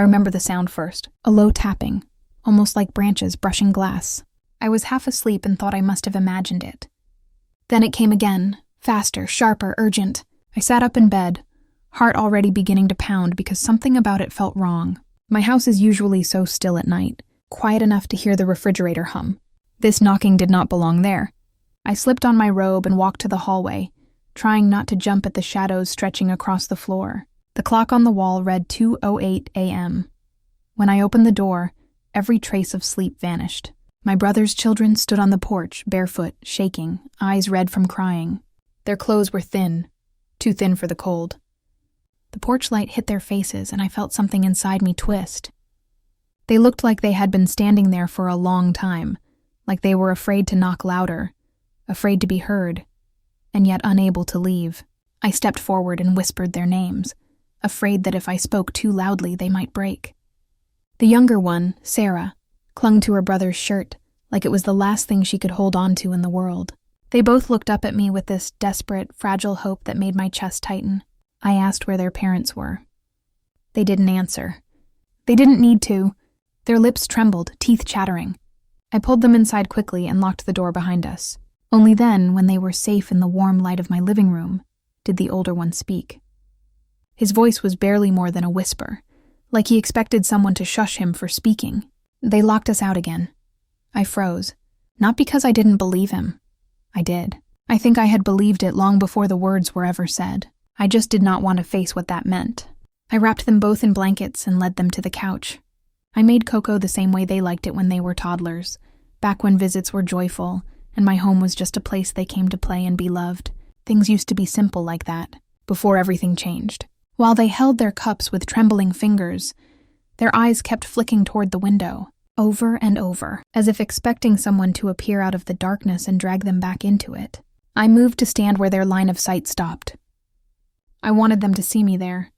I remember the sound first, a low tapping, almost like branches brushing glass. I was half asleep and thought I must have imagined it. Then it came again, faster, sharper, urgent. I sat up in bed, heart already beginning to pound because something about it felt wrong. My house is usually so still at night, quiet enough to hear the refrigerator hum. This knocking did not belong there. I slipped on my robe and walked to the hallway, trying not to jump at the shadows stretching across the floor. The clock on the wall read 2:08 a.m. When I opened the door, every trace of sleep vanished. My brother's children stood on the porch, barefoot, shaking, eyes red from crying. Their clothes were thin, too thin for the cold. The porch light hit their faces, and I felt something inside me twist. They looked like they had been standing there for a long time, like they were afraid to knock louder, afraid to be heard, and yet unable to leave. I stepped forward and whispered their names, afraid that if I spoke too loudly they might break. The younger one, Sarah, clung to her brother's shirt like it was the last thing she could hold on to in the world. They both looked up at me with this desperate, fragile hope that made my chest tighten. I asked where their parents were. They didn't answer. They didn't need to. Their lips trembled, teeth chattering. I pulled them inside quickly and locked the door behind us. Only then, when they were safe in the warm light of my living room, did the older one speak. His voice was barely more than a whisper, like he expected someone to shush him for speaking. They locked us out again. I froze. Not because I didn't believe him. I did. I think I had believed it long before the words were ever said. I just did not want to face what that meant. I wrapped them both in blankets and led them to the couch. I made Coco the same way they liked it when they were toddlers, back when visits were joyful, and my home was just a place they came to play and be loved. Things used to be simple like that, before everything changed. While they held their cups with trembling fingers, their eyes kept flicking toward the window, over and over, as if expecting someone to appear out of the darkness and drag them back into it. I moved to stand where their line of sight stopped. I wanted them to see me there,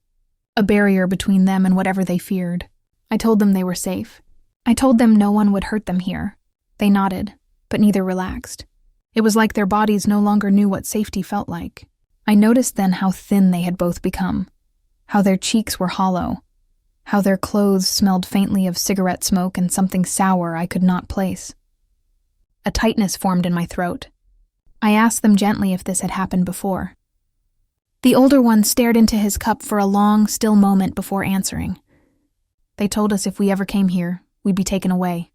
a barrier between them and whatever they feared. I told them they were safe. I told them no one would hurt them here. They nodded, but neither relaxed. It was like their bodies no longer knew what safety felt like. I noticed then how thin they had both become, how their cheeks were hollow, how their clothes smelled faintly of cigarette smoke and something sour I could not place. A tightness formed in my throat. I asked them gently if this had happened before. The older one stared into his cup for a long, still moment before answering. They told us if we ever came here, we'd be taken away.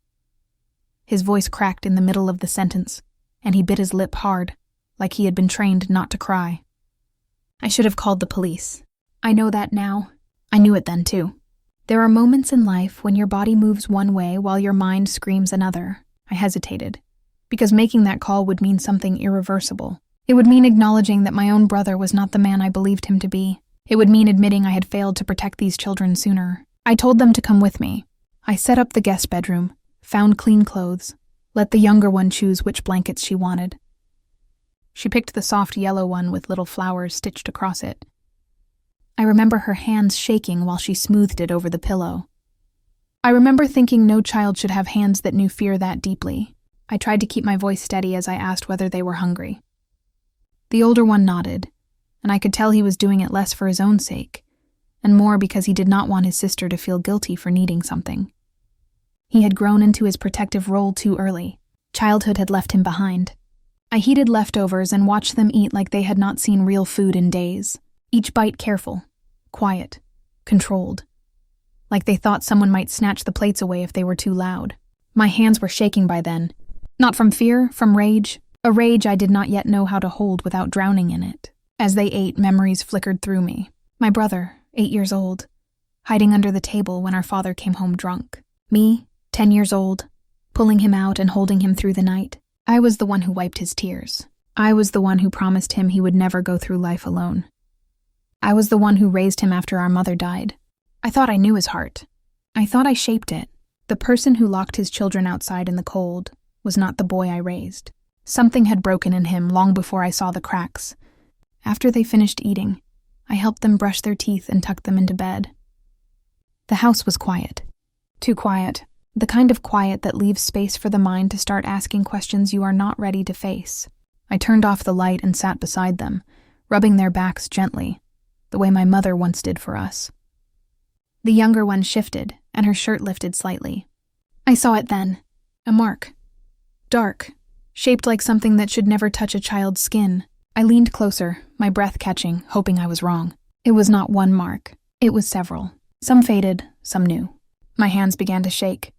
His voice cracked in the middle of the sentence, and he bit his lip hard, like he had been trained not to cry. I should have called the police. I know that now. I knew it then, too. There are moments in life when your body moves one way while your mind screams another. I hesitated, because making that call would mean something irreversible. It would mean acknowledging that my own brother was not the man I believed him to be. It would mean admitting I had failed to protect these children sooner. I told them to come with me. I set up the guest bedroom, found clean clothes, let the younger one choose which blankets she wanted. She picked the soft yellow one with little flowers stitched across it. I remember her hands shaking while she smoothed it over the pillow. I remember thinking no child should have hands that knew fear that deeply. I tried to keep my voice steady as I asked whether they were hungry. The older one nodded, and I could tell he was doing it less for his own sake, and more because he did not want his sister to feel guilty for needing something. He had grown into his protective role too early. Childhood had left him behind. I heated leftovers and watched them eat like they had not seen real food in days. Each bite careful, quiet, controlled. Like they thought someone might snatch the plates away if they were too loud. My hands were shaking by then. Not from fear, from rage. A rage I did not yet know how to hold without drowning in it. As they ate, memories flickered through me. My brother, 8 years old, hiding under the table when our father came home drunk. Me, 10 years old, pulling him out and holding him through the night. I was the one who wiped his tears. I was the one who promised him he would never go through life alone. I was the one who raised him after our mother died. I thought I knew his heart. I thought I shaped it. The person who locked his children outside in the cold was not the boy I raised. Something had broken in him long before I saw the cracks. After they finished eating, I helped them brush their teeth and tucked them into bed. The house was quiet. Too quiet. The kind of quiet that leaves space for the mind to start asking questions you are not ready to face. I turned off the light and sat beside them, rubbing their backs gently, the way my mother once did for us. The younger one shifted, and her shirt lifted slightly. I saw it then. A mark. Dark, shaped like something that should never touch a child's skin. I leaned closer, my breath catching, hoping I was wrong. It was not one mark. It was several. Some faded, some new. My hands began to shake.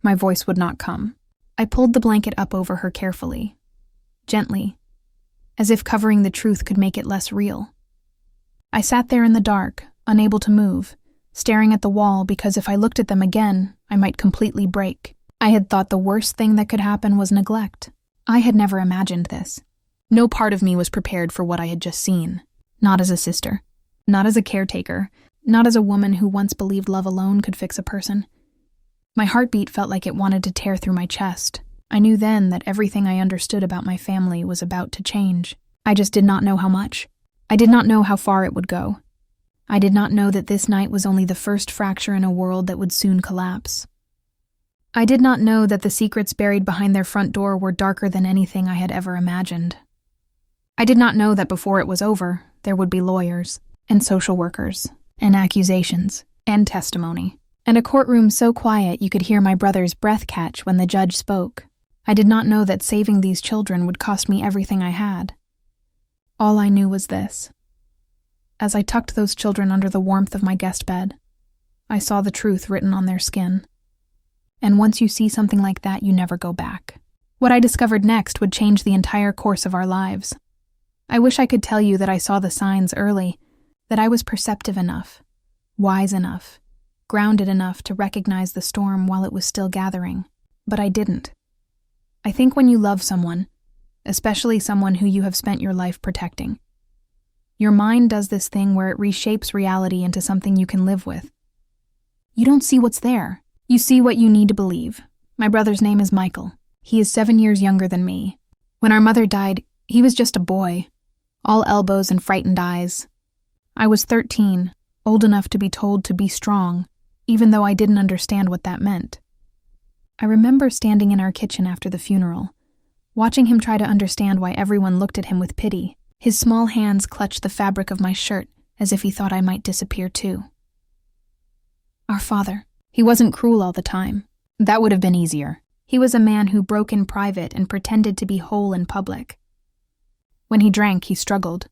My voice would not come. I pulled the blanket up over her carefully. Gently, as if covering the truth could make it less real. I sat there in the dark, unable to move, staring at the wall because if I looked at them again, I might completely break. I had thought the worst thing that could happen was neglect. I had never imagined this. No part of me was prepared for what I had just seen. Not as a sister. Not as a caretaker. Not as a woman who once believed love alone could fix a person. My heartbeat felt like it wanted to tear through my chest. I knew then that everything I understood about my family was about to change. I just did not know how much. I did not know how far it would go. I did not know that this night was only the first fracture in a world that would soon collapse. I did not know that the secrets buried behind their front door were darker than anything I had ever imagined. I did not know that before it was over, there would be lawyers, and social workers, and accusations, and testimony, and a courtroom so quiet you could hear my brother's breath catch when the judge spoke. I did not know that saving these children would cost me everything I had. All I knew was this. As I tucked those children under the warmth of my guest bed, I saw the truth written on their skin. And once you see something like that, you never go back. What I discovered next would change the entire course of our lives. I wish I could tell you that I saw the signs early, that I was perceptive enough, wise enough, grounded enough to recognize the storm while it was still gathering, but I didn't. I think when you love someone, especially someone who you have spent your life protecting, your mind does this thing where it reshapes reality into something you can live with. You don't see what's there. You see what you need to believe. My brother's name is Michael. He is 7 years younger than me. When our mother died, he was just a boy, all elbows and frightened eyes. I was 13, old enough to be told to be strong, even though I didn't understand what that meant. I remember standing in our kitchen after the funeral, watching him try to understand why everyone looked at him with pity. His small hands clutched the fabric of my shirt as if he thought I might disappear too. Our father. He wasn't cruel all the time. That would have been easier. He was a man who broke in private and pretended to be whole in public. When he drank, he struggled.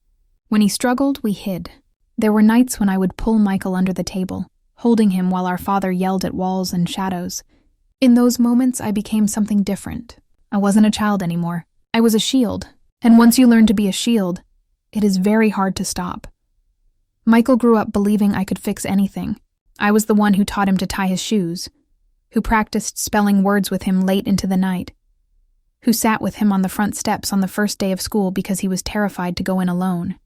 When he struggled, we hid. There were nights when I would pull Michael under the table, holding him while our father yelled at walls and shadows. In those moments, I became something different. I wasn't a child anymore. I was a shield. And once you learn to be a shield, it is very hard to stop. Michael grew up believing I could fix anything. I was the one who taught him to tie his shoes, who practiced spelling words with him late into the night, who sat with him on the front steps on the first day of school because he was terrified to go in alone.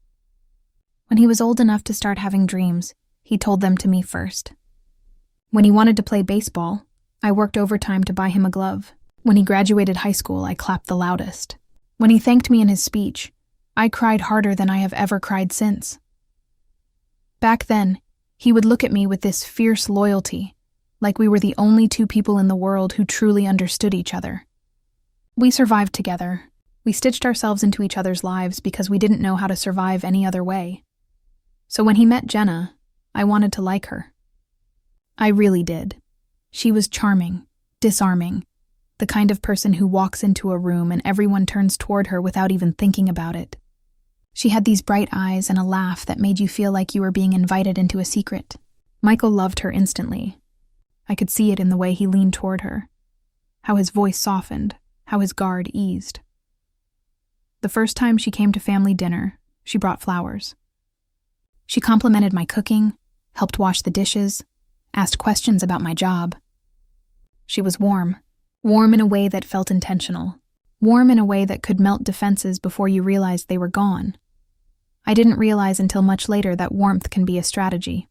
When he was old enough to start having dreams, he told them to me first. When he wanted to play baseball, I worked overtime to buy him a glove. When he graduated high school, I clapped the loudest. When he thanked me in his speech, I cried harder than I have ever cried since. Back then, he would look at me with this fierce loyalty, like we were the only two people in the world who truly understood each other. We survived together. We stitched ourselves into each other's lives because we didn't know how to survive any other way. So when he met Jenna, I wanted to like her. I really did. She was charming, disarming, the kind of person who walks into a room and everyone turns toward her without even thinking about it. She had these bright eyes and a laugh that made you feel like you were being invited into a secret. Michael loved her instantly. I could see it in the way he leaned toward her, how his voice softened, how his guard eased. The first time she came to family dinner, she brought flowers. She complimented my cooking, helped wash the dishes, asked questions about my job. She was warm in a way that felt intentional, warm in a way that could melt defenses before you realized they were gone. I didn't realize until much later that warmth can be a strategy.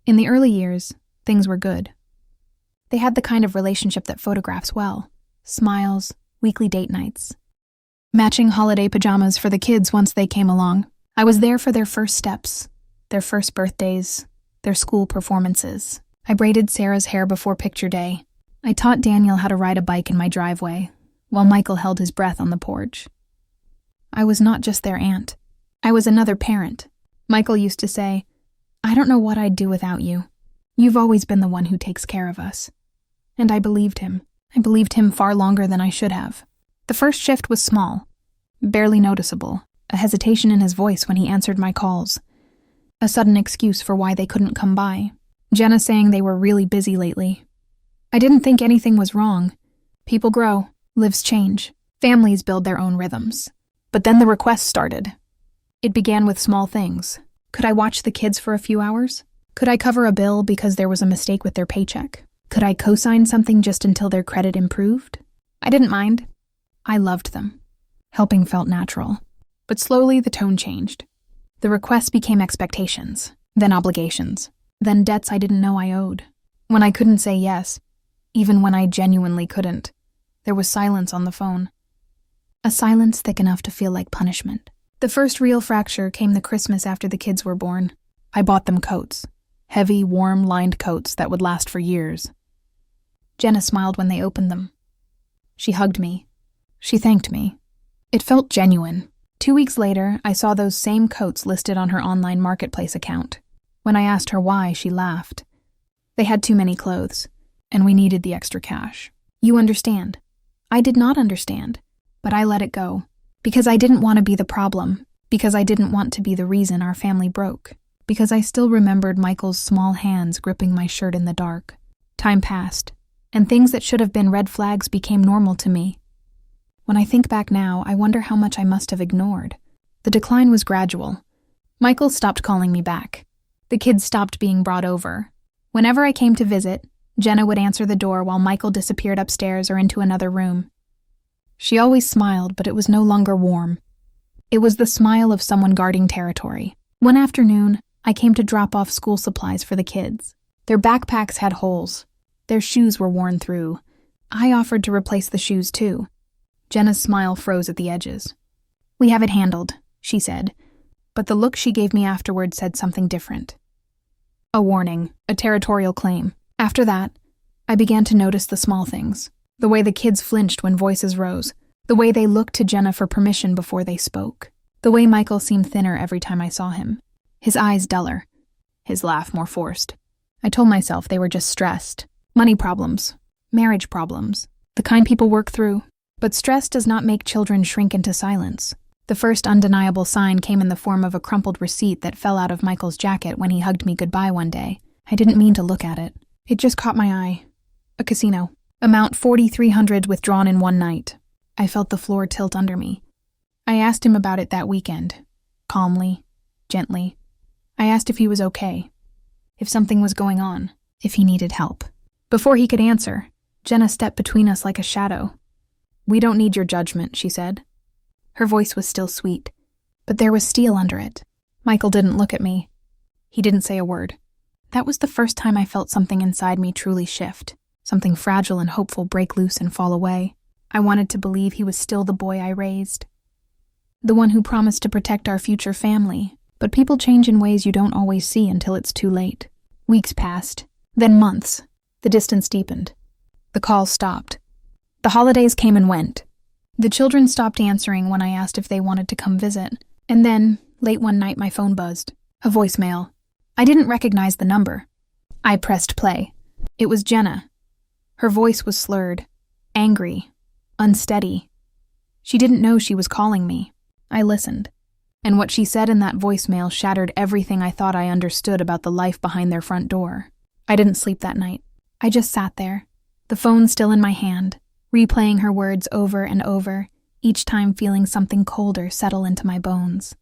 In the early years, things were good. They had the kind of relationship that photographs well. Smiles, weekly date nights. Matching holiday pajamas for the kids once they came along. I was there for their first steps, their first birthdays, their school performances. I braided Sarah's hair before picture day. I taught Daniel how to ride a bike in my driveway, while Michael held his breath on the porch. I was not just their aunt. I was another parent. Michael used to say, "I don't know what I'd do without you." You've always been the one who takes care of us." And I believed him. I believed him far longer than I should have. The first shift was small, barely noticeable, a hesitation in his voice when he answered my calls, a sudden excuse for why they couldn't come by, Jenna saying they were really busy lately. I didn't think anything was wrong. People grow, lives change, families build their own rhythms. But then the requests started. It began with small things. Could I watch the kids for a few hours? Could I cover a bill because there was a mistake with their paycheck? Could I co-sign something just until their credit improved? I didn't mind. I loved them. Helping felt natural. But slowly the tone changed. The requests became expectations, then obligations, then debts I didn't know I owed. When I couldn't say yes, even when I genuinely couldn't, there was silence on the phone. A silence thick enough to feel like punishment. The first real fracture came the Christmas after the kids were born. I bought them coats. Heavy, warm, lined coats that would last for years. Jenna smiled when they opened them. She hugged me. She thanked me. It felt genuine. 2 weeks later, I saw those same coats listed on her online marketplace account. When I asked her why, she laughed. They had too many clothes, and we needed the extra cash. You understand. I did not understand, but I let it go. Because I didn't want to be the problem. Because I didn't want to be the reason our family broke. Because I still remembered Michael's small hands gripping my shirt in the dark. Time passed, and things that should have been red flags became normal to me. When I think back now, I wonder how much I must have ignored. The decline was gradual. Michael stopped calling me back. The kids stopped being brought over. Whenever I came to visit, Jenna would answer the door while Michael disappeared upstairs or into another room. She always smiled, but it was no longer warm. It was the smile of someone guarding territory. One afternoon, I came to drop off school supplies for the kids. Their backpacks had holes. Their shoes were worn through. I offered to replace the shoes too. Jenna's smile froze at the edges. "We have it handled," she said, but the look she gave me afterward said something different. A warning, a territorial claim. After that, I began to notice the small things. The way the kids flinched when voices rose. The way they looked to Jenna for permission before they spoke. The way Michael seemed thinner every time I saw him. His eyes duller. His laugh more forced. I told myself they were just stressed. Money problems. Marriage problems. The kind people work through. But stress does not make children shrink into silence. The first undeniable sign came in the form of a crumpled receipt that fell out of Michael's jacket when he hugged me goodbye one day. I didn't mean to look at it. It just caught my eye. A casino. Amount $4,300 withdrawn in one night. I felt the floor tilt under me. I asked him about it that weekend. Calmly. Gently. I asked if he was okay. If something was going on. If he needed help. Before he could answer, Jenna stepped between us like a shadow. "We don't need your judgment," she said. Her voice was still sweet, but there was steel under it. Michael didn't look at me. He didn't say a word. That was the first time I felt something inside me truly shift, something fragile and hopeful break loose and fall away. I wanted to believe he was still the boy I raised. The one who promised to protect our future family, but people change in ways you don't always see until it's too late. Weeks passed, then months. The distance deepened. The calls stopped. The holidays came and went. The children stopped answering when I asked if they wanted to come visit. And then, late one night, my phone buzzed. A voicemail. I didn't recognize the number. I pressed play. It was Jenna. Her voice was slurred, angry, unsteady. She didn't know she was calling me. I listened. And what she said in that voicemail shattered everything I thought I understood about the life behind their front door. I didn't sleep that night. I just sat there, the phone still in my hand, replaying her words over and over, each time feeling something colder settle into my bones.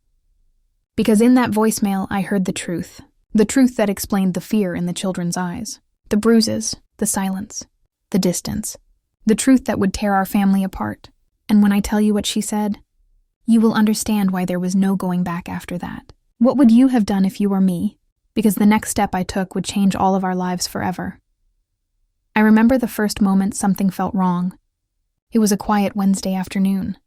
Because in that voicemail I heard the truth that explained the fear in the children's eyes, the bruises, the silence, the distance, the truth that would tear our family apart. And when I tell you what she said, you will understand why there was no going back after that. What would you have done if you were me? Because the next step I took would change all of our lives forever. I remember the first moment something felt wrong. It was a quiet Wednesday afternoon,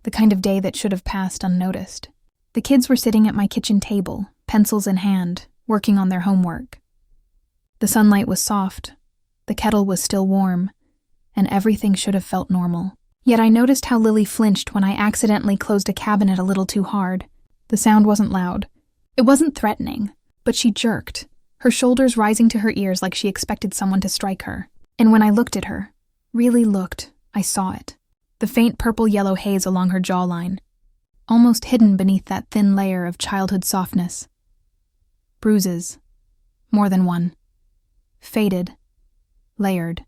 the kind of day that should have passed unnoticed. The kids were sitting at my kitchen table, pencils in hand, working on their homework. The sunlight was soft, the kettle was still warm, and everything should have felt normal. Yet I noticed how Lily flinched when I accidentally closed a cabinet a little too hard. The sound wasn't loud. It wasn't threatening, but she jerked. her shoulders rising to her ears like she expected someone to strike her. And when I looked at her, really looked, I saw it. The faint purple-yellow haze along her jawline, almost hidden beneath that thin layer of childhood softness. Bruises. More than one. Faded. Layered.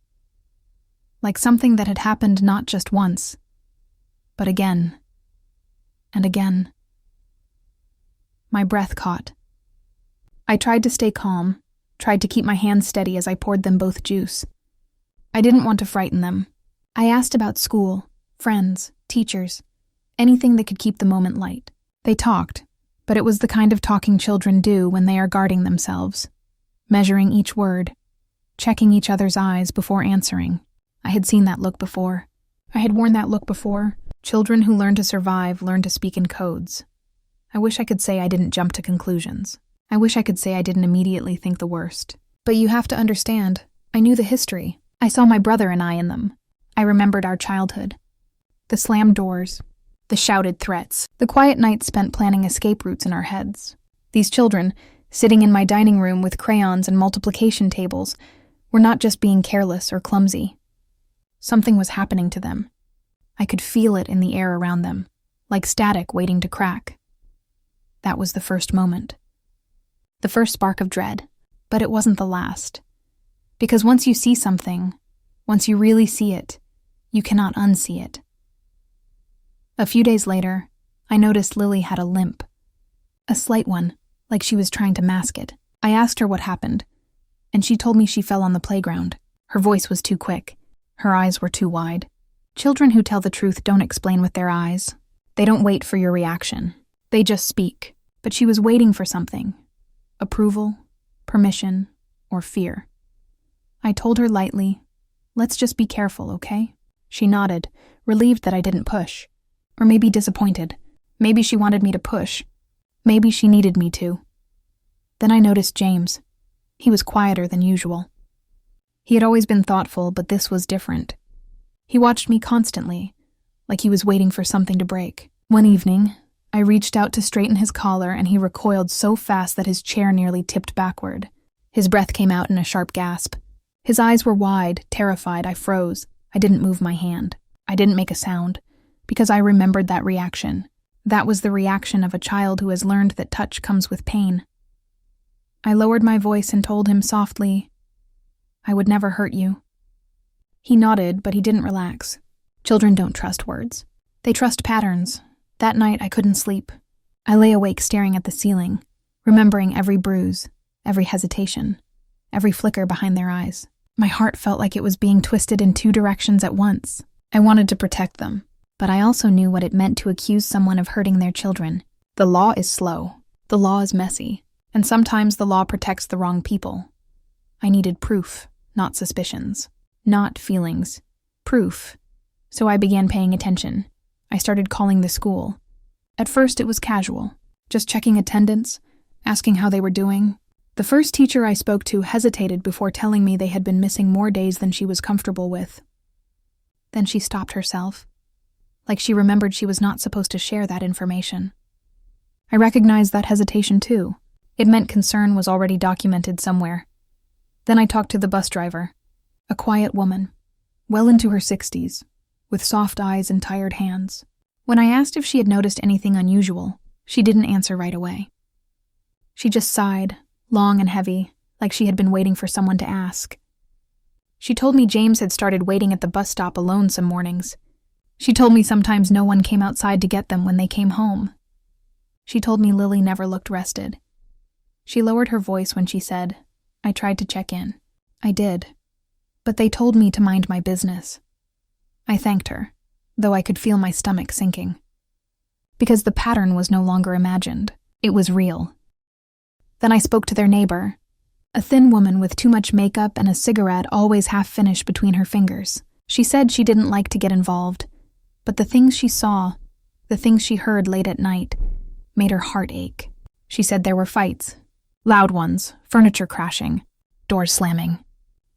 Like something that had happened not just once, but again. And again. My breath caught. I tried to stay calm, tried to keep my hands steady as I poured them both juice. I didn't want to frighten them. I asked about school, friends, teachers, anything that could keep the moment light. They talked, but it was the kind of talking children do when they are guarding themselves, measuring each word, checking each other's eyes before answering. I had seen that look before. I had worn that look before. Children who learn to survive learn to speak in codes. I wish I could say I didn't jump to conclusions. I wish I could say I didn't immediately think the worst. But you have to understand, I knew the history. I saw my brother and I in them. I remembered our childhood. The slammed doors, the shouted threats, the quiet nights spent planning escape routes in our heads. These children, sitting in my dining room with crayons and multiplication tables, were not just being careless or clumsy. Something was happening to them. I could feel it in the air around them, like static waiting to crack. That was the first moment. The first spark of dread, but it wasn't the last. Because once you see something, once you really see it, you cannot unsee it. A few days later, I noticed Lily had a limp. A slight one, like she was trying to mask it. I asked her what happened, and she told me she fell on the playground. Her voice was too quick. Her eyes were too wide. Children who tell the truth don't explain with their eyes. They don't wait for your reaction. They just speak. But she was waiting for something. Approval, permission, or fear. I told her lightly, "Let's just be careful, okay?" She nodded, relieved that I didn't push. Or maybe disappointed. Maybe she wanted me to push. Maybe she needed me to. Then I noticed James. He was quieter than usual. He had always been thoughtful, but this was different. He watched me constantly, like he was waiting for something to break. One evening, I reached out to straighten his collar and he recoiled so fast that his chair nearly tipped backward. His breath came out in a sharp gasp. His eyes were wide, terrified. I froze. I didn't move my hand. I didn't make a sound, because I remembered that reaction. That was the reaction of a child who has learned that touch comes with pain. I lowered my voice and told him softly, "I would never hurt you." He nodded, but he didn't relax. Children don't trust words. They trust patterns. That night, I couldn't sleep. I lay awake staring at the ceiling, remembering every bruise, every hesitation, every flicker behind their eyes. My heart felt like it was being twisted in two directions at once. I wanted to protect them, but I also knew what it meant to accuse someone of hurting their children. The law is slow. The law is messy. And sometimes the law protects the wrong people. I needed proof, not suspicions. Not feelings. Proof. So I began paying attention. I started calling the school. At first it was casual, just checking attendance, asking how they were doing. The first teacher I spoke to hesitated before telling me they had been missing more days than she was comfortable with. Then she stopped herself, like she remembered she was not supposed to share that information. I recognized that hesitation too. It meant concern was already documented somewhere. Then I talked to the bus driver, a quiet woman, well into her 60s, with soft eyes and tired hands. When I asked if she had noticed anything unusual, she didn't answer right away. She just sighed, long and heavy, like she had been waiting for someone to ask. She told me James had started waiting at the bus stop alone some mornings. She told me sometimes no one came outside to get them when they came home. She told me Lily never looked rested. She lowered her voice when she said, "I tried to check in." I did. But they told me to mind my business. I thanked her, though I could feel my stomach sinking. Because the pattern was no longer imagined. It was real. Then I spoke to their neighbor, a thin woman with too much makeup and a cigarette always half-finished between her fingers. She said she didn't like to get involved, but the things she saw, the things she heard late at night, made her heart ache. She said there were fights, loud ones, furniture crashing, doors slamming,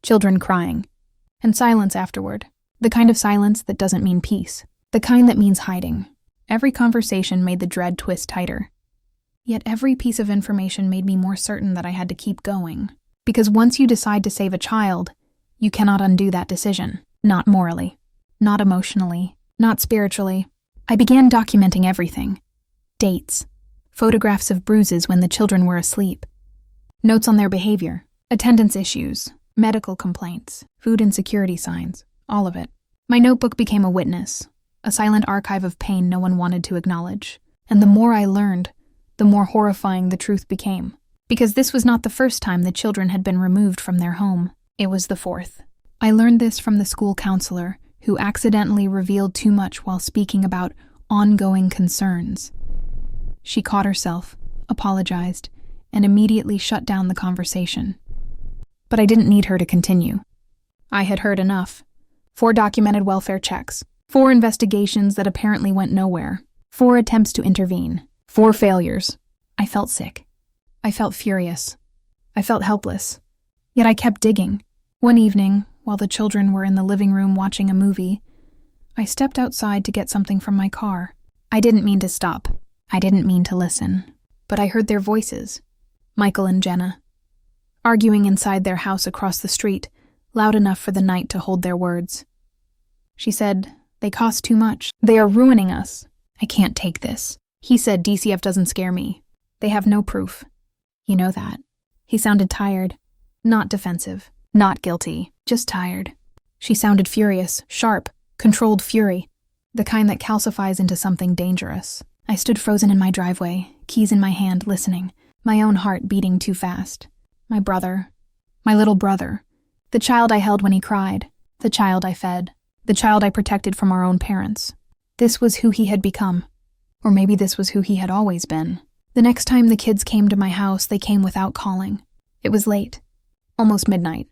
children crying, and silence afterward. The kind of silence that doesn't mean peace, the kind that means hiding. Every conversation made the dread twist tighter. Yet every piece of information made me more certain that I had to keep going. Because once you decide to save a child, you cannot undo that decision. Not morally, not emotionally, not spiritually. I began documenting everything. Dates, photographs of bruises when the children were asleep, notes on their behavior, attendance issues, medical complaints, food insecurity signs, all of it. My notebook became a witness, a silent archive of pain no one wanted to acknowledge. And the more I learned, the more horrifying the truth became. Because this was not the first time the children had been removed from their home. It was the fourth. I learned this from the school counselor, who accidentally revealed too much while speaking about ongoing concerns. She caught herself, apologized, and immediately shut down the conversation. But I didn't need her to continue. I had heard enough. 4 documented welfare checks, 4 investigations that apparently went nowhere, 4 attempts to intervene, 4 failures. I felt sick. I felt furious. I felt helpless. Yet I kept digging. One evening, while the children were in the living room watching a movie, I stepped outside to get something from my car. I didn't mean to stop. I didn't mean to listen. But I heard their voices, Michael and Jenna, arguing inside their house across the street, loud enough for the night to hold their words. She said, "They cost too much. They are ruining us. I can't take this." He said, "DCF doesn't scare me. They have no proof. You know that." He sounded tired, not defensive, not guilty, just tired. She sounded furious, sharp, controlled fury, the kind that calcifies into something dangerous. I stood frozen in my driveway, keys in my hand, listening, my own heart beating too fast. My brother, my little brother, the child I held when he cried, the child I fed, the child I protected from our own parents. This was who he had become. Or maybe this was who he had always been. The next time the kids came to my house, they came without calling. It was late, almost midnight.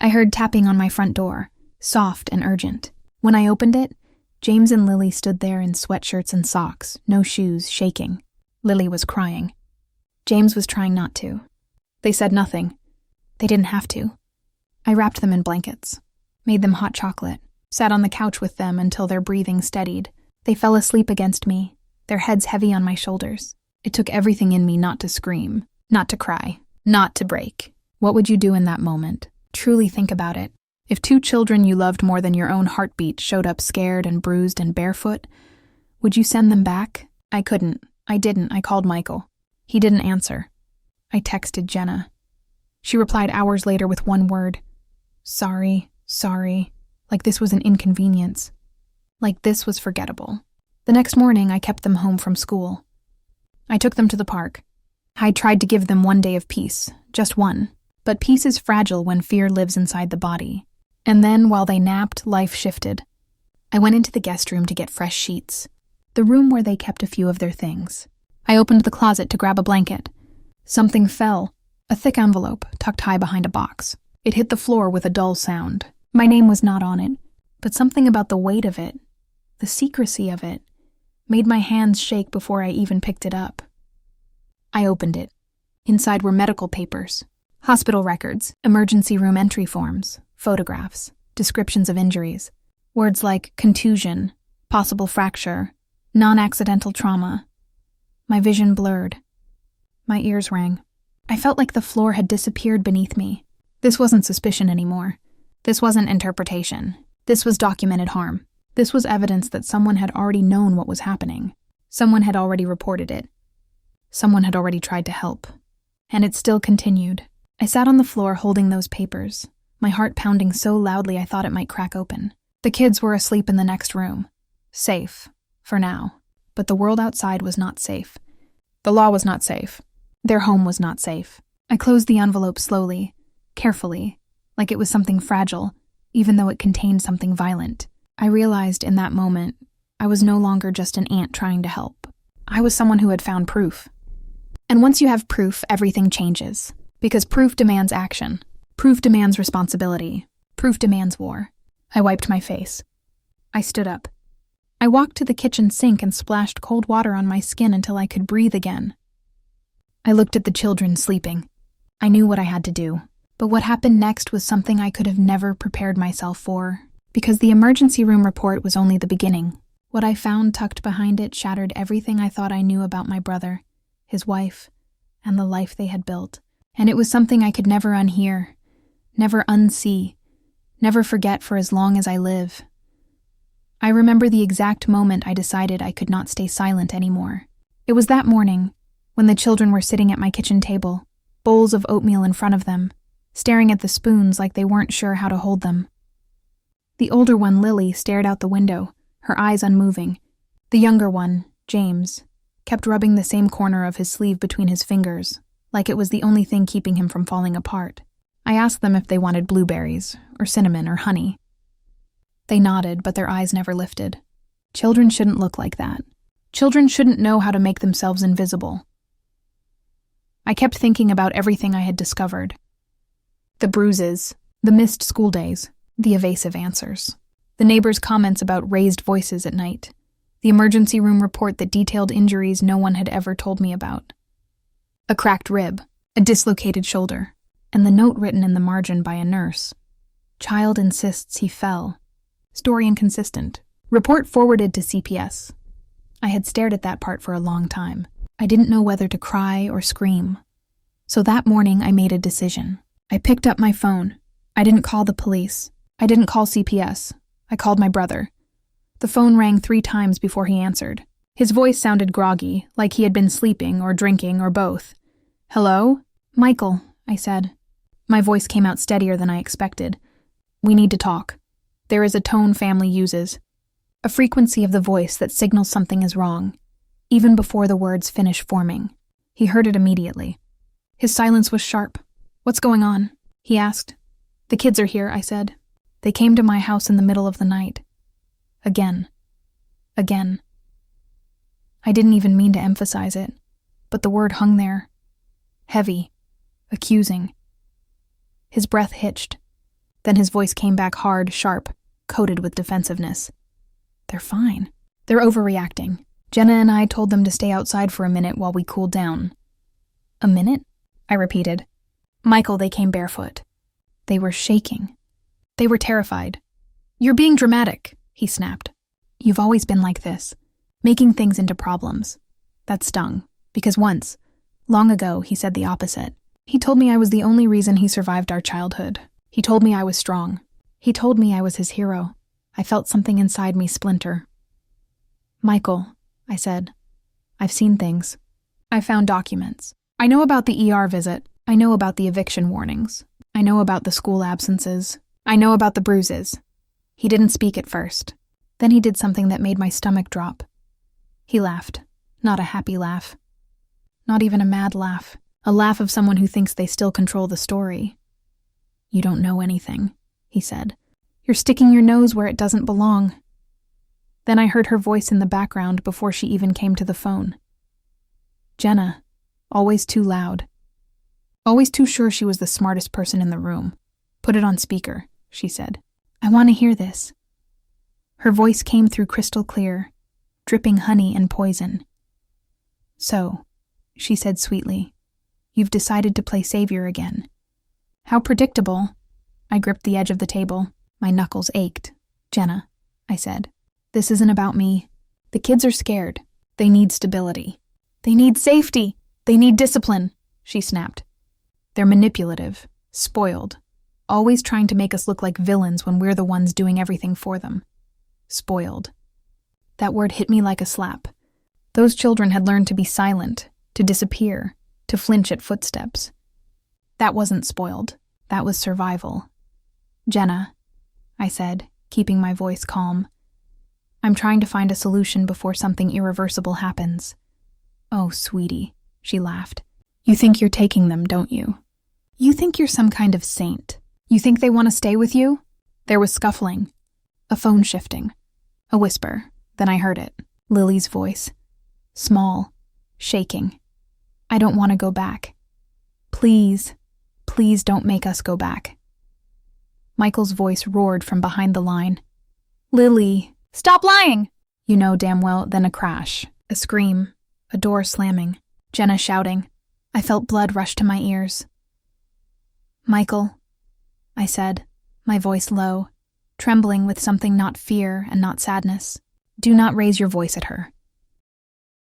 I heard tapping on my front door, soft and urgent. When I opened it, James and Lily stood there in sweatshirts and socks, no shoes, shaking. Lily was crying. James was trying not to. They said nothing. They didn't have to. I wrapped them in blankets, made them hot chocolate, sat on the couch with them until their breathing steadied. They fell asleep against me, their heads heavy on my shoulders. It took everything in me not to scream, not to cry, not to break. What would you do in that moment? Truly think about it. If 2 children you loved more than your own heartbeat showed up scared and bruised and barefoot, would you send them back? I couldn't. I didn't. I called Michael. He didn't answer. I texted Jenna. She replied hours later with one word. Sorry, like this was an inconvenience. Like this was forgettable. The next morning, I kept them home from school. I took them to the park. I tried to give them one day of peace, just one. But peace is fragile when fear lives inside the body. And then, while they napped, life shifted. I went into the guest room to get fresh sheets, the room where they kept a few of their things. I opened the closet to grab a blanket. Something fell, a thick envelope tucked high behind a box. It hit the floor with a dull sound. My name was not on it, but something about the weight of it, the secrecy of it, made my hands shake before I even picked it up. I opened it. Inside were medical papers, hospital records, emergency room entry forms, photographs, descriptions of injuries. Words like contusion, possible fracture, non-accidental trauma. My vision blurred. My ears rang. I felt like the floor had disappeared beneath me. This wasn't suspicion anymore. This wasn't interpretation. This was documented harm. This was evidence that someone had already known what was happening. Someone had already reported it. Someone had already tried to help. And it still continued. I sat on the floor holding those papers, my heart pounding so loudly I thought it might crack open. The kids were asleep in the next room. Safe, for now. But the world outside was not safe. The law was not safe. Their home was not safe. I closed the envelope slowly, carefully, like it was something fragile, even though it contained something violent. I realized in that moment I was no longer just an aunt trying to help. I was someone who had found proof. And once you have proof, everything changes. Because proof demands action. Proof demands responsibility. Proof demands war. I wiped my face. I stood up. I walked to the kitchen sink and splashed cold water on my skin until I could breathe again. I looked at the children sleeping. I knew what I had to do. But what happened next was something I could have never prepared myself for. Because the emergency room report was only the beginning. What I found tucked behind it shattered everything I thought I knew about my brother, his wife, and the life they had built. And it was something I could never unhear, never unsee, never forget for as long as I live. I remember the exact moment I decided I could not stay silent anymore. It was that morning, when the children were sitting at my kitchen table, bowls of oatmeal in front of them, staring at the spoons like they weren't sure how to hold them. The older one, Lily, stared out the window, her eyes unmoving. The younger one, James, kept rubbing the same corner of his sleeve between his fingers, like it was the only thing keeping him from falling apart. I asked them if they wanted blueberries, or cinnamon, or honey. They nodded, but their eyes never lifted. Children shouldn't look like that. Children shouldn't know how to make themselves invisible. I kept thinking about everything I had discovered. The bruises, the missed school days, the evasive answers, the neighbors' comments about raised voices at night, the emergency room report that detailed injuries no one had ever told me about. A cracked rib, a dislocated shoulder, and the note written in the margin by a nurse. Child insists he fell. Story inconsistent. Report forwarded to CPS. I had stared at that part for a long time. I didn't know whether to cry or scream. So that morning I made a decision. I picked up my phone. I didn't call the police. I didn't call CPS. I called my brother. The phone rang 3 times before he answered. His voice sounded groggy, like he had been sleeping or drinking or both. "Hello?" "Michael," I said. My voice came out steadier than I expected. "We need to talk. There is a tone family uses. A frequency of the voice that signals something is wrong, even before the words finish forming." He heard it immediately. His silence was sharp. "What's going on?" he asked. "The kids are here," I said. "They came to my house in the middle of the night. Again. Again." I didn't even mean to emphasize it, but the word hung there. Heavy. Accusing. His breath hitched. Then his voice came back hard, sharp, coated with defensiveness. "They're fine. They're overreacting. Jenna and I told them to stay outside for a minute while we cooled down." "A minute?" I repeated. "Michael, they came barefoot. They were shaking. They were terrified." "You're being dramatic," he snapped. "You've always been like this, making things into problems." That stung, because once, long ago, he said the opposite. He told me I was the only reason he survived our childhood. He told me I was strong. He told me I was his hero. I felt something inside me splinter. "Michael," I said, "I've seen things. I found documents. I know about the ER visit. I know about the eviction warnings. I know about the school absences. I know about the bruises." He didn't speak at first. Then he did something that made my stomach drop. He laughed. Not a happy laugh. Not even a mad laugh. A laugh of someone who thinks they still control the story. "You don't know anything," he said. "You're sticking your nose where it doesn't belong." Then I heard her voice in the background before she even came to the phone. Jenna, always too loud. Always too sure she was the smartest person in the room. "Put it on speaker," she said. "I want to hear this." Her voice came through crystal clear, dripping honey and poison. "So," she said sweetly, "you've decided to play savior again." "How predictable." I gripped the edge of the table. My knuckles ached. "Jenna," I said, "this isn't about me. The kids are scared. They need stability. They need safety. They need discipline," she snapped. "They're manipulative, spoiled, always trying to make us look like villains when we're the ones doing everything for them. Spoiled." That word hit me like a slap. Those children had learned to be silent, to disappear, to flinch at footsteps. That wasn't spoiled. That was survival. "Jenna," I said, keeping my voice calm, "I'm trying to find a solution before something irreversible happens." "Oh, sweetie," she laughed. "You think you're taking them, don't you? You think you're some kind of saint. You think they want to stay with you?" There was scuffling, a phone shifting, a whisper. Then I heard it, Lily's voice. Small, shaking. "I don't want to go back. Please, please don't make us go back." Michael's voice roared from behind the line. "Lily, stop lying!" You know damn well, then a crash, a scream, a door slamming, Jenna shouting. I felt blood rush to my ears. "Michael," I said, my voice low, trembling with something not fear and not sadness. "Do not raise your voice at her.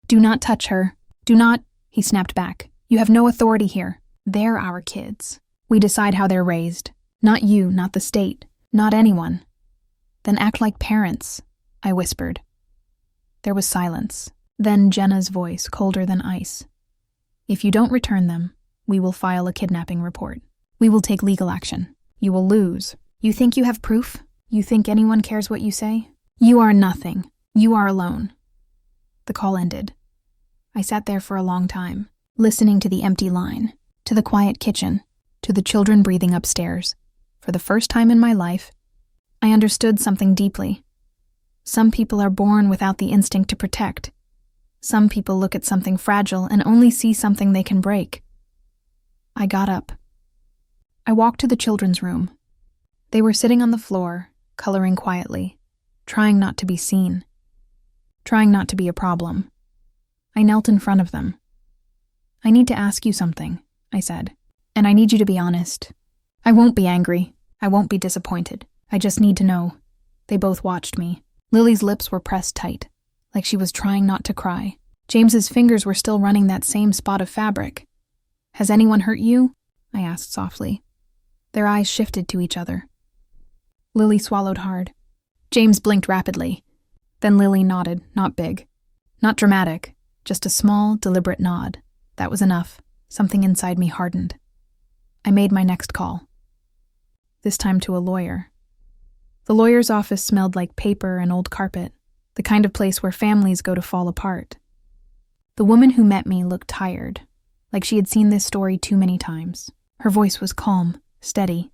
Do not touch her. Do not..." He snapped back. You have no authority here. They're our kids. We decide how they're raised. Not you, not the state, not anyone. Then act like parents, I whispered. There was silence. Then Jenna's voice, colder than ice. If you don't return them, we will file a kidnapping report. We will take legal action. You will lose. You think you have proof? You think anyone cares what you say? You are nothing. You are alone. The call ended. I sat there for a long time, listening to the empty line, to the quiet kitchen, to the children breathing upstairs. For the first time in my life, I understood something deeply. Some people are born without the instinct to protect. Some people look at something fragile and only see something they can break. I got up. I walked to the children's room. They were sitting on the floor, coloring quietly, trying not to be seen, trying not to be a problem. I knelt in front of them. I need to ask you something, I said, and I need you to be honest. I won't be angry. I won't be disappointed. I just need to know. They both watched me. Lily's lips were pressed tight, like she was trying not to cry. James's fingers were still running that same spot of fabric. Has anyone hurt you? I asked softly. Their eyes shifted to each other. Lily swallowed hard. James blinked rapidly. Then Lily nodded, not big, not dramatic, just a small, deliberate nod. That was enough. Something inside me hardened. I made my next call. This time to a lawyer. The lawyer's office smelled like paper and old carpet, the kind of place where families go to fall apart. The woman who met me looked tired, like she had seen this story too many times. Her voice was calm, steady.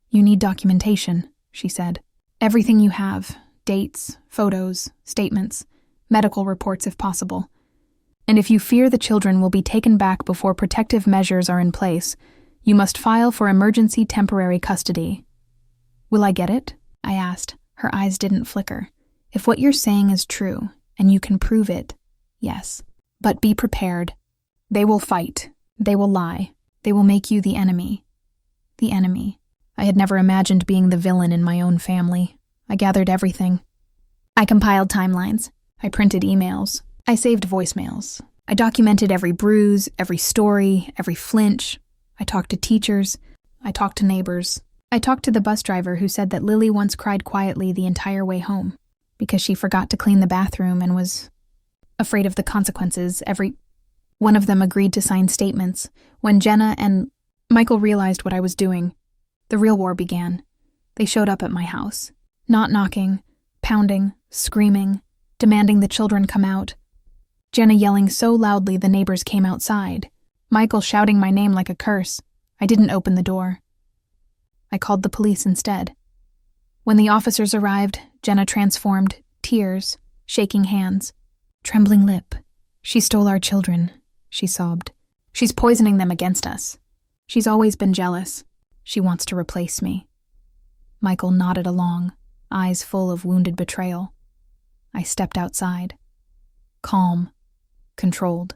You need documentation, she said. Everything you have, dates, photos, statements, medical reports if possible. And if you fear the children will be taken back before protective measures are in place, you must file for emergency temporary custody. Will I get it? I asked. Her eyes didn't flicker. If what you're saying is true, and you can prove it, yes. But be prepared. They will fight. They will lie. They will make you the enemy. The enemy. I had never imagined being the villain in my own family. I gathered everything. I compiled timelines. I printed emails. I saved voicemails. I documented every bruise, every story, every flinch. I talked to teachers. I talked to neighbors. I talked to the bus driver who said that Lily once cried quietly the entire way home because she forgot to clean the bathroom and was afraid of the consequences. One of them agreed to sign statements. When Jenna and Michael realized what I was doing, the real war began. They showed up at my house, not knocking, pounding, screaming, demanding the children come out. Jenna yelling so loudly the neighbors came outside. Michael shouting my name like a curse. I didn't open the door. I called the police instead. When the officers arrived, Jenna transformed, tears, shaking hands, trembling lip. She stole our children, she sobbed. She's poisoning them against us. She's always been jealous. She wants to replace me. Michael nodded along, eyes full of wounded betrayal. I stepped outside. Calm, controlled.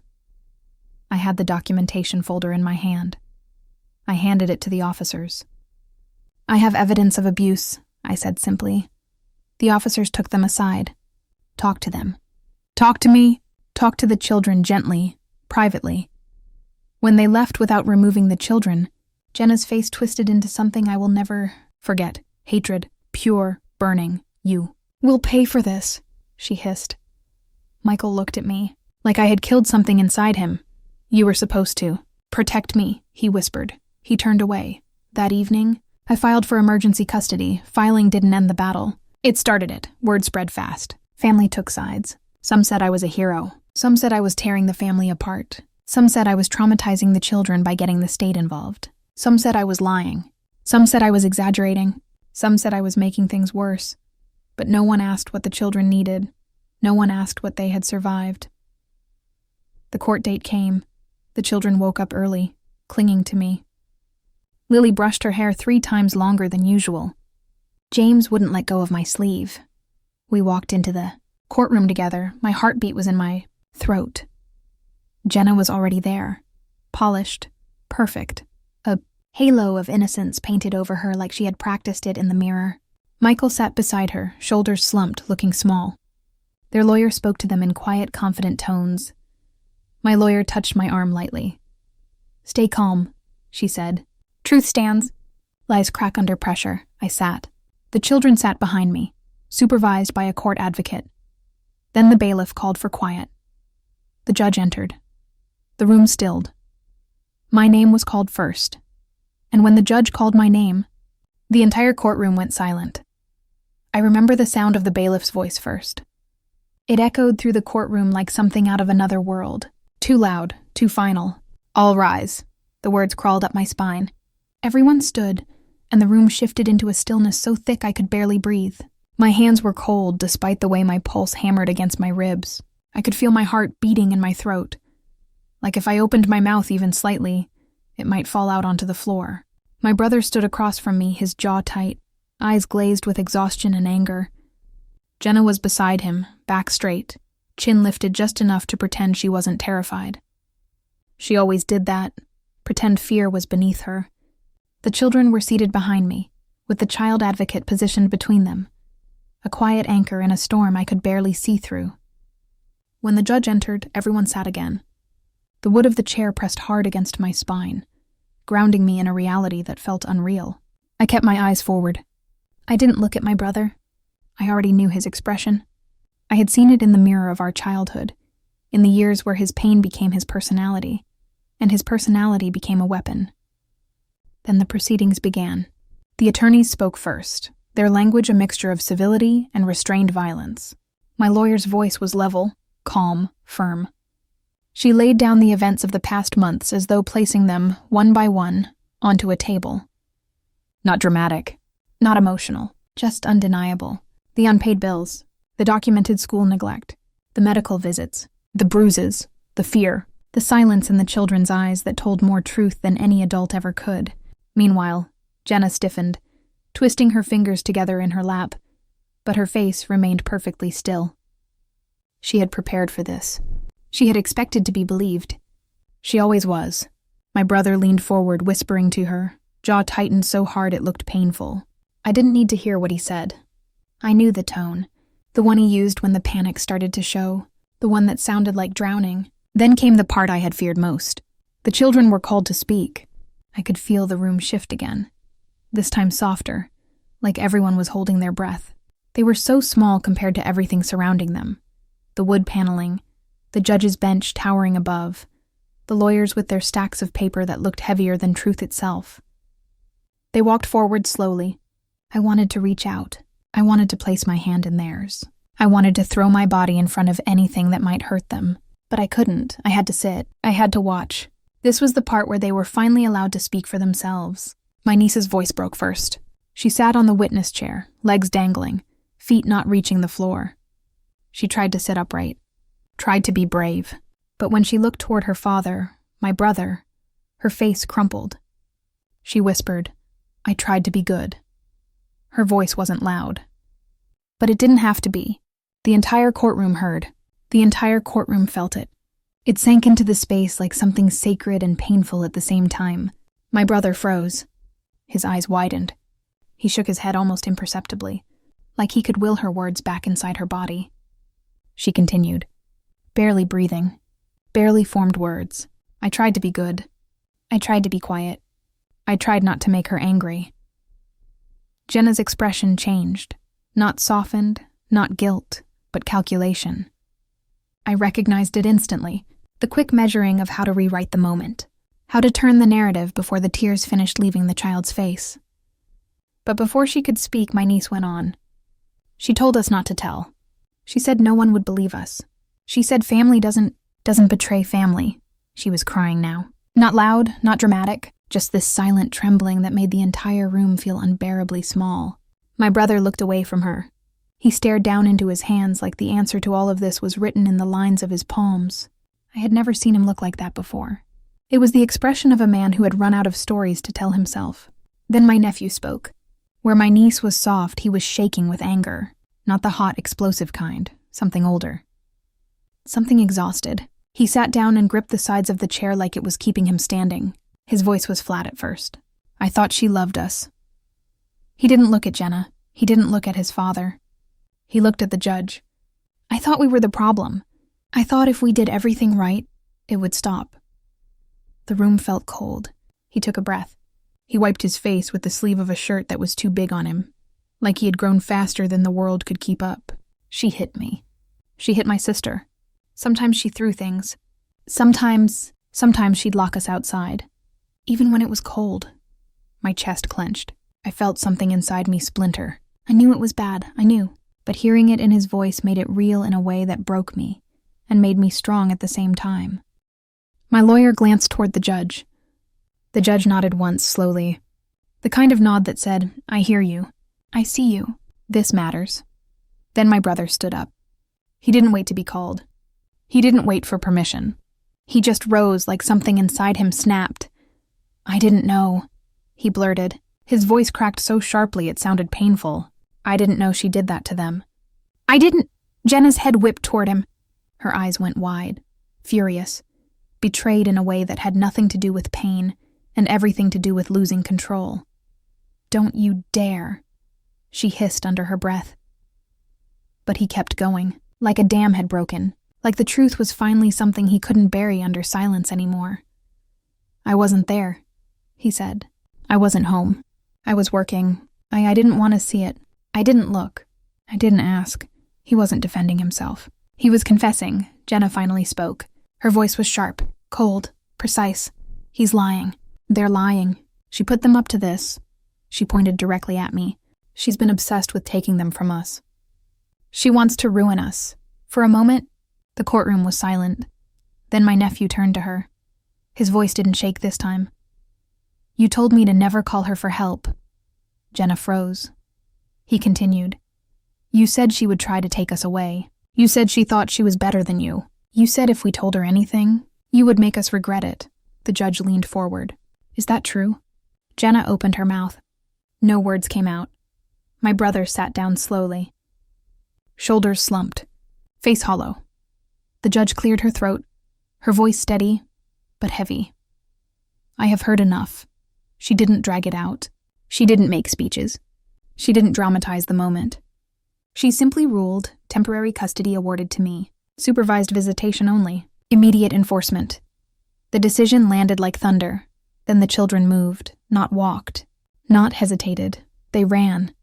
I had the documentation folder in my hand. I handed it to the officers. I have evidence of abuse, I said simply. The officers took them aside. Talk to them. Talk to me. Talk to the children gently, privately. When they left without removing the children, Jenna's face twisted into something I will never forget. Hatred, pure, burning. You will pay for this, she hissed. Michael looked at me, like I had killed something inside him. You were supposed to. Protect me, he whispered. He turned away. That evening, I filed for emergency custody. Filing didn't end the battle. It started it. Word spread fast. Family took sides. Some said I was a hero. Some said I was tearing the family apart. Some said I was traumatizing the children by getting the state involved. Some said I was lying. Some said I was exaggerating. Some said I was making things worse. But no one asked what the children needed. No one asked what they had survived. The court date came. The children woke up early, clinging to me. Lily brushed her hair 3 times longer than usual. James wouldn't let go of my sleeve. We walked into the courtroom together. My heartbeat was in my throat. Jenna was already there, polished, perfect, a halo of innocence painted over her like she had practiced it in the mirror. Michael sat beside her, shoulders slumped, looking small. Their lawyer spoke to them in quiet, confident tones. My lawyer touched my arm lightly. "Stay calm," she said. "Truth stands." Lies crack under pressure. I sat. The children sat behind me, supervised by a court advocate. Then the bailiff called for quiet. The judge entered. The room stilled. My name was called first, and when the judge called my name, the entire courtroom went silent. I remember the sound of the bailiff's voice first. It echoed through the courtroom like something out of another world. Too loud, too final. "All rise." The words crawled up my spine. Everyone stood, and the room shifted into a stillness so thick I could barely breathe. My hands were cold despite the way my pulse hammered against my ribs. I could feel my heart beating in my throat. Like if I opened my mouth even slightly, it might fall out onto the floor. My brother stood across from me, his jaw tight, eyes glazed with exhaustion and anger. Jenna was beside him, back straight, chin lifted just enough to pretend she wasn't terrified. She always did that, pretend fear was beneath her. The children were seated behind me, with the child advocate positioned between them, a quiet anchor in a storm I could barely see through. When the judge entered, everyone sat again. The wood of the chair pressed hard against my spine, grounding me in a reality that felt unreal. I kept my eyes forward. I didn't look at my brother. I already knew his expression. I had seen it in the mirror of our childhood, in the years where his pain became his personality, and his personality became a weapon. Then the proceedings began. The attorneys spoke first, their language a mixture of civility and restrained violence. My lawyer's voice was level, calm, firm. She laid down the events of the past months as though placing them, one by one, onto a table. Not dramatic, not emotional, just undeniable. The unpaid bills, the documented school neglect, the medical visits, the bruises, the fear, the silence in the children's eyes that told more truth than any adult ever could. Meanwhile, Jenna stiffened, twisting her fingers together in her lap, but her face remained perfectly still. She had prepared for this. She had expected to be believed. She always was. My brother leaned forward, whispering to her, jaw tightened so hard it looked painful. I didn't need to hear what he said. I knew the tone, the one he used when the panic started to show, the one that sounded like drowning. Then came the part I had feared most. The children were called to speak. I could feel the room shift again, this time softer, like everyone was holding their breath. They were so small compared to everything surrounding them. The wood paneling, the judge's bench towering above, the lawyers with their stacks of paper that looked heavier than truth itself. They walked forward slowly. I wanted to reach out. I wanted to place my hand in theirs. I wanted to throw my body in front of anything that might hurt them. But I couldn't. I had to sit. I had to watch. This was the part where they were finally allowed to speak for themselves. My niece's voice broke first. She sat on the witness chair, legs dangling, feet not reaching the floor. She tried to sit upright, tried to be brave. But when she looked toward her father, my brother, her face crumpled. She whispered, "I tried to be good." Her voice wasn't loud. But it didn't have to be. The entire courtroom heard. The entire courtroom felt it. It sank into the space like something sacred and painful at the same time. My brother froze. His eyes widened. He shook his head almost imperceptibly, like he could will her words back inside her body. She continued, barely breathing, barely formed words. I tried to be good. I tried to be quiet. I tried not to make her angry. Jenna's expression changed, not softened, not guilt, but calculation. I recognized it instantly, the quick measuring of how to rewrite the moment, how to turn the narrative before the tears finished leaving the child's face. But before she could speak, my niece went on. She told us not to tell. She said no one would believe us. She said family doesn't betray family. She was crying now. Not loud, not dramatic, just this silent trembling that made the entire room feel unbearably small. My brother looked away from her. He stared down into his hands like the answer to all of this was written in the lines of his palms. I had never seen him look like that before. It was the expression of a man who had run out of stories to tell himself. Then my nephew spoke. Where my niece was soft, he was shaking with anger. Not the hot, explosive kind, something older. Something exhausted. He sat down and gripped the sides of the chair like it was keeping him standing. His voice was flat at first. I thought she loved us. He didn't look at Jenna. He didn't look at his father. He looked at the judge. I thought we were the problem. I thought if we did everything right, it would stop. The room felt cold. He took a breath. He wiped his face with the sleeve of a shirt that was too big on him, like he had grown faster than the world could keep up. She hit me. She hit my sister. Sometimes she threw things. Sometimes she'd lock us outside. Even when it was cold. My chest clenched. I felt something inside me splinter. I knew it was bad, I knew. But hearing it in his voice made it real in a way that broke me, and made me strong at the same time. My lawyer glanced toward the judge. The judge nodded once, slowly. The kind of nod that said, I hear you. I see you. This matters. Then my brother stood up. He didn't wait to be called. He didn't wait for permission. He just rose like something inside him snapped. I didn't know, he blurted. His voice cracked so sharply it sounded painful. I didn't know she did that to them. I didn't. Jenna's head whipped toward him. Her eyes went wide, furious, betrayed in a way that had nothing to do with pain and everything to do with losing control. Don't you dare, she hissed under her breath. But he kept going, like a dam had broken, like the truth was finally something he couldn't bury under silence anymore. I wasn't there, he said. I wasn't home. I was working. I didn't want to see it. I didn't look. I didn't ask. He wasn't defending himself. He was confessing. Jenna finally spoke. Her voice was sharp, cold, precise. He's lying. They're lying. She put them up to this. She pointed directly at me. She's been obsessed with taking them from us. She wants to ruin us. For a moment, the courtroom was silent. Then my nephew turned to her. His voice didn't shake this time. You told me to never call her for help. Jenna froze. He continued. You said she would try to take us away. You said she thought she was better than you. You said if we told her anything, you would make us regret it. The judge leaned forward. Is that true? Jenna opened her mouth. No words came out. My brother sat down slowly. Shoulders slumped. Face hollow. The judge cleared her throat, her voice steady, but heavy. I have heard enough. She didn't drag it out. She didn't make speeches. She didn't dramatize the moment. She simply ruled, temporary custody awarded to me, supervised visitation only, immediate enforcement. The decision landed like thunder. Then the children moved, not walked, not hesitated. They ran.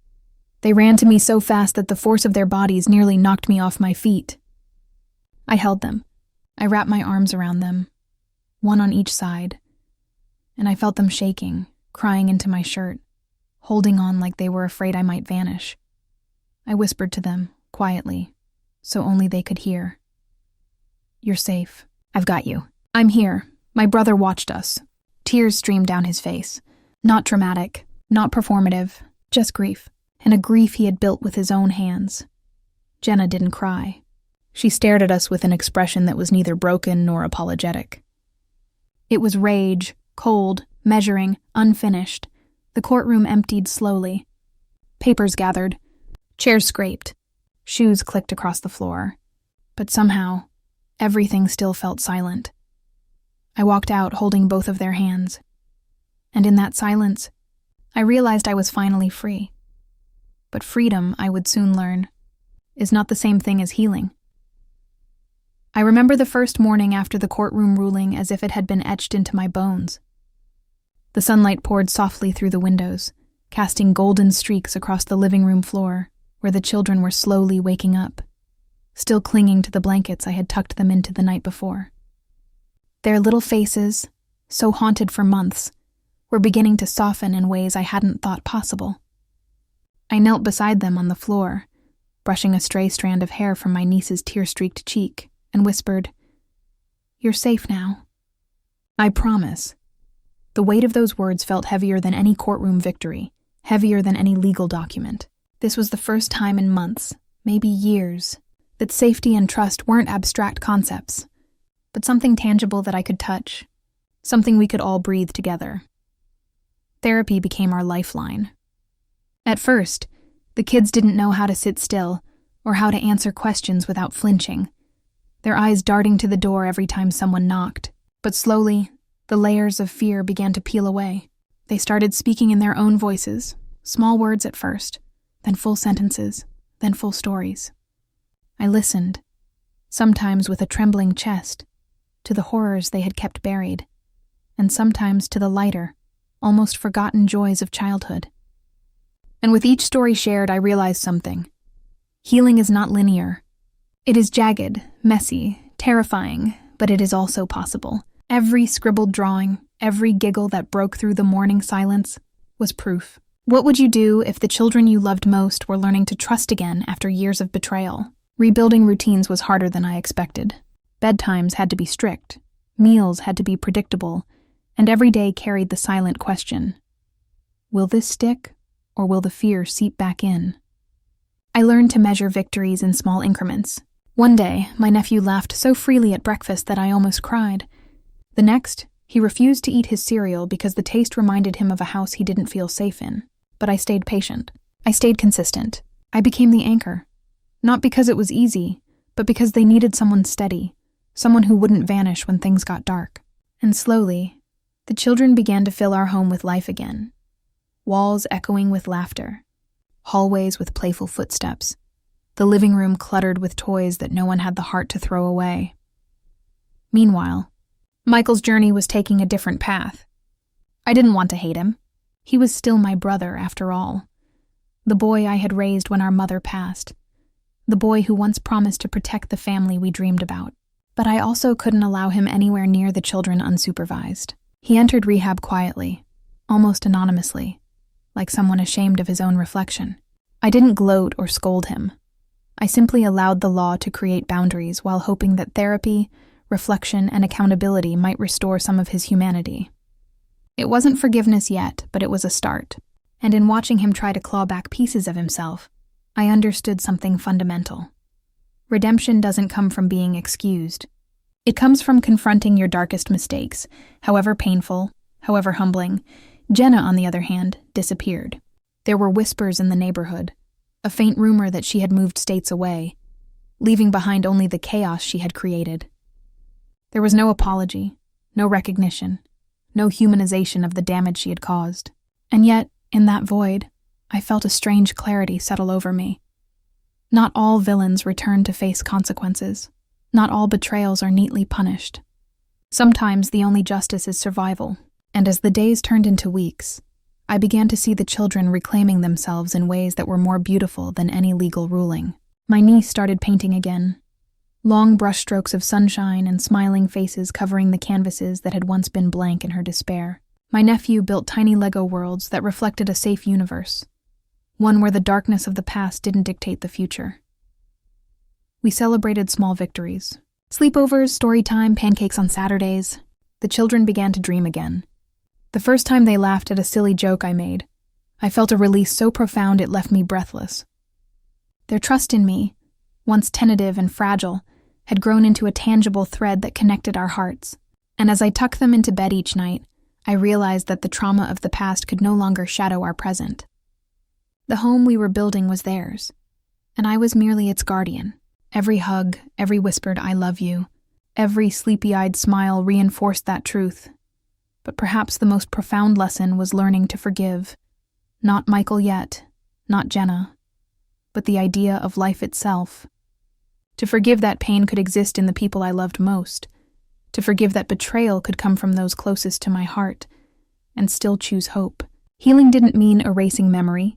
They ran to me so fast that the force of their bodies nearly knocked me off my feet. I held them. I wrapped my arms around them, one on each side, and I felt them shaking, crying into my shirt, holding on like they were afraid I might vanish. I whispered to them, quietly, so only they could hear. You're safe. I've got you. I'm here. My brother watched us. Tears streamed down his face. Not dramatic, not performative, just grief, and a grief he had built with his own hands. Jenna didn't cry. She stared at us with an expression that was neither broken nor apologetic. It was rage, cold, measuring, unfinished. The courtroom emptied slowly. Papers gathered. Chairs scraped. Shoes clicked across the floor. But somehow, everything still felt silent. I walked out holding both of their hands. And in that silence, I realized I was finally free. But freedom, I would soon learn, is not the same thing as healing. I remember the first morning after the courtroom ruling as if it had been etched into my bones. The sunlight poured softly through the windows, casting golden streaks across the living room floor, where the children were slowly waking up, still clinging to the blankets I had tucked them into the night before. Their little faces, so haunted for months, were beginning to soften in ways I hadn't thought possible. I knelt beside them on the floor, brushing a stray strand of hair from my niece's tear-streaked cheek, and whispered, You're safe now. I promise. The weight of those words felt heavier than any courtroom victory, heavier than any legal document. This was the first time in months, maybe years, that safety and trust weren't abstract concepts, but something tangible that I could touch, something we could all breathe together. Therapy became our lifeline. At first, the kids didn't know how to sit still or how to answer questions without flinching, their eyes darting to the door every time someone knocked. But slowly, the layers of fear began to peel away. They started speaking in their own voices, small words at first, then full sentences, then full stories. I listened, sometimes with a trembling chest, to the horrors they had kept buried, and sometimes to the lighter, almost forgotten joys of childhood. And with each story shared, I realized something. Healing is not linear. It is jagged, messy, terrifying, but it is also possible. Every scribbled drawing, every giggle that broke through the morning silence was proof. What would you do if the children you loved most were learning to trust again after years of betrayal? Rebuilding routines was harder than I expected. Bedtimes had to be strict, meals had to be predictable, and every day carried the silent question, will this stick, or will the fear seep back in? I learned to measure victories in small increments. One day, my nephew laughed so freely at breakfast that I almost cried. The next, he refused to eat his cereal because the taste reminded him of a house he didn't feel safe in. But I stayed patient. I stayed consistent. I became the anchor. Not because it was easy, but because they needed someone steady, someone who wouldn't vanish when things got dark. And slowly, the children began to fill our home with life again. Walls echoing with laughter, hallways with playful footsteps, the living room cluttered with toys that no one had the heart to throw away. Meanwhile, Michael's journey was taking a different path. I didn't want to hate him. He was still my brother, after all. The boy I had raised when our mother passed. The boy who once promised to protect the family we dreamed about. But I also couldn't allow him anywhere near the children unsupervised. He entered rehab quietly, almost anonymously, like someone ashamed of his own reflection. I didn't gloat or scold him. I simply allowed the law to create boundaries while hoping that therapy, reflection, and accountability might restore some of his humanity. It wasn't forgiveness yet, but it was a start. And in watching him try to claw back pieces of himself, I understood something fundamental. Redemption doesn't come from being excused. It comes from confronting your darkest mistakes, however painful, however humbling. Jenna, on the other hand, disappeared. There were whispers in the neighborhood, a faint rumor that she had moved states away, leaving behind only the chaos she had created. There was no apology, no recognition, no humanization of the damage she had caused. And yet, in that void, I felt a strange clarity settle over me. Not all villains return to face consequences. Not all betrayals are neatly punished. Sometimes the only justice is survival, and as the days turned into weeks, I began to see the children reclaiming themselves in ways that were more beautiful than any legal ruling. My niece started painting again. Long brushstrokes of sunshine and smiling faces covering the canvases that had once been blank in her despair. My nephew built tiny Lego worlds that reflected a safe universe, one where the darkness of the past didn't dictate the future. We celebrated small victories. Sleepovers, story time, pancakes on Saturdays. The children began to dream again. The first time they laughed at a silly joke I made, I felt a release so profound it left me breathless. Their trust in me, once tentative and fragile, had grown into a tangible thread that connected our hearts. And as I tucked them into bed each night, I realized that the trauma of the past could no longer shadow our present. The home we were building was theirs, and I was merely its guardian. Every hug, every whispered "I love you," every sleepy-eyed smile reinforced that truth. But perhaps the most profound lesson was learning to forgive. Not Michael yet, not Jenna, but the idea of life itself. To forgive that pain could exist in the people I loved most. To forgive that betrayal could come from those closest to my heart, and still choose hope. Healing didn't mean erasing memory.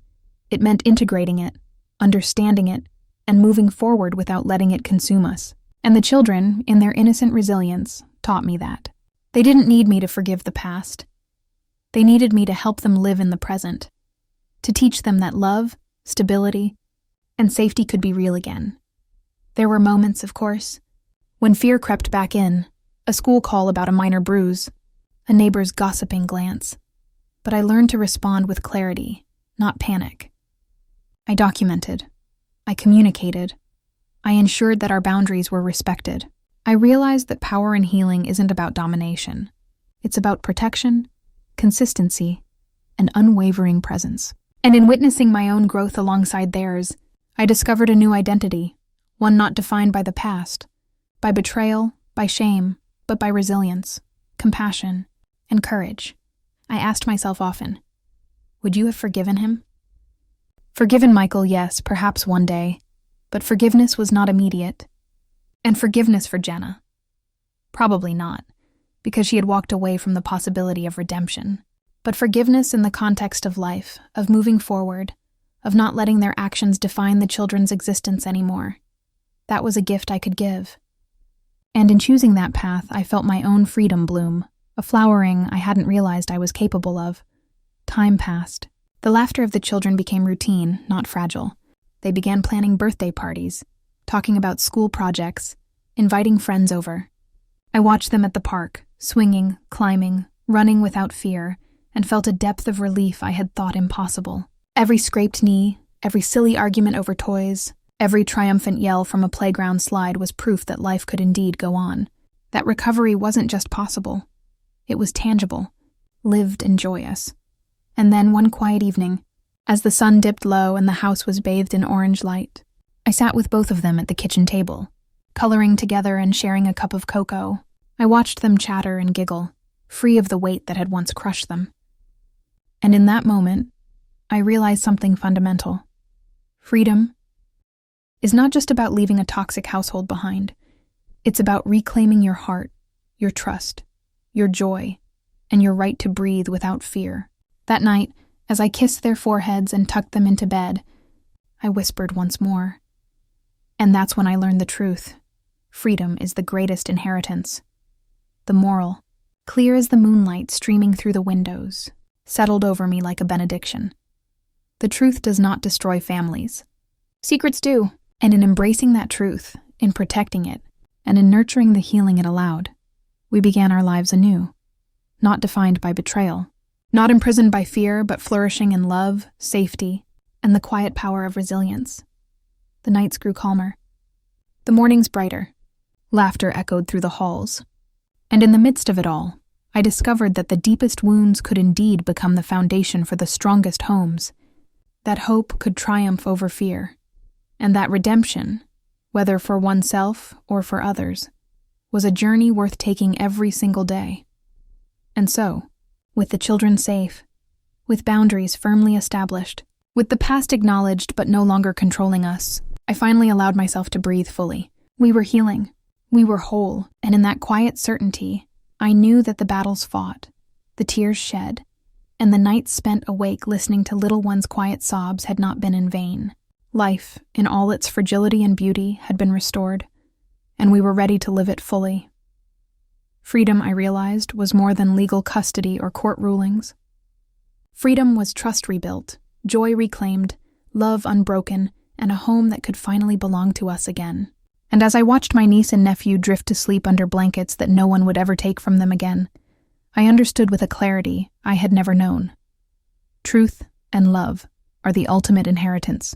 It meant integrating it, understanding it, and moving forward without letting it consume us. And the children, in their innocent resilience, taught me that. They didn't need me to forgive the past. They needed me to help them live in the present, to teach them that love, stability, and safety could be real again. There were moments, of course, when fear crept back in, a school call about a minor bruise, a neighbor's gossiping glance. But I learned to respond with clarity, not panic. I documented. I communicated. I ensured that our boundaries were respected. I realized that power in healing isn't about domination. It's about protection, consistency, and unwavering presence. And in witnessing my own growth alongside theirs, I discovered a new identity, one not defined by the past, by betrayal, by shame, but by resilience, compassion, and courage. I asked myself often, would you have forgiven him? Forgiven Michael, yes, perhaps one day, but forgiveness was not immediate. And forgiveness for Jenna. Probably not, because she had walked away from the possibility of redemption. But forgiveness in the context of life, of moving forward, of not letting their actions define the children's existence anymore. That was a gift I could give. And in choosing that path, I felt my own freedom bloom, a flowering I hadn't realized I was capable of. Time passed. The laughter of the children became routine, not fragile. They began planning birthday parties, talking about school projects, inviting friends over. I watched them at the park, swinging, climbing, running without fear, and felt a depth of relief I had thought impossible. Every scraped knee, every silly argument over toys, every triumphant yell from a playground slide was proof that life could indeed go on. That recovery wasn't just possible. It was tangible, lived and joyous. And then one quiet evening, as the sun dipped low and the house was bathed in orange light, I sat with both of them at the kitchen table, coloring together and sharing a cup of cocoa. I watched them chatter and giggle, free of the weight that had once crushed them. And in that moment, I realized something fundamental. Freedom is not just about leaving a toxic household behind. It's about reclaiming your heart, your trust, your joy, and your right to breathe without fear. That night, as I kissed their foreheads and tucked them into bed, I whispered once more. And that's when I learned the truth. Freedom is the greatest inheritance. The moral, clear as the moonlight streaming through the windows, settled over me like a benediction. The truth does not destroy families. Secrets do. And in embracing that truth, in protecting it, and in nurturing the healing it allowed, we began our lives anew, not defined by betrayal, not imprisoned by fear, but flourishing in love, safety, and the quiet power of resilience. The nights grew calmer. The mornings brighter. Laughter echoed through the halls. And in the midst of it all, I discovered that the deepest wounds could indeed become the foundation for the strongest homes, that hope could triumph over fear, and that redemption, whether for oneself or for others, was a journey worth taking every single day. And so, with the children safe, with boundaries firmly established, with the past acknowledged but no longer controlling us, I finally allowed myself to breathe fully. We were healing. We were whole, and in that quiet certainty, I knew that the battles fought, the tears shed, and the nights spent awake listening to little ones' quiet sobs had not been in vain. Life, in all its fragility and beauty, had been restored, and we were ready to live it fully. Freedom, I realized, was more than legal custody or court rulings. Freedom was trust rebuilt, joy reclaimed, love unbroken, and a home that could finally belong to us again. And as I watched my niece and nephew drift to sleep under blankets that no one would ever take from them again, I understood with a clarity I had never known. Truth and love are the ultimate inheritance.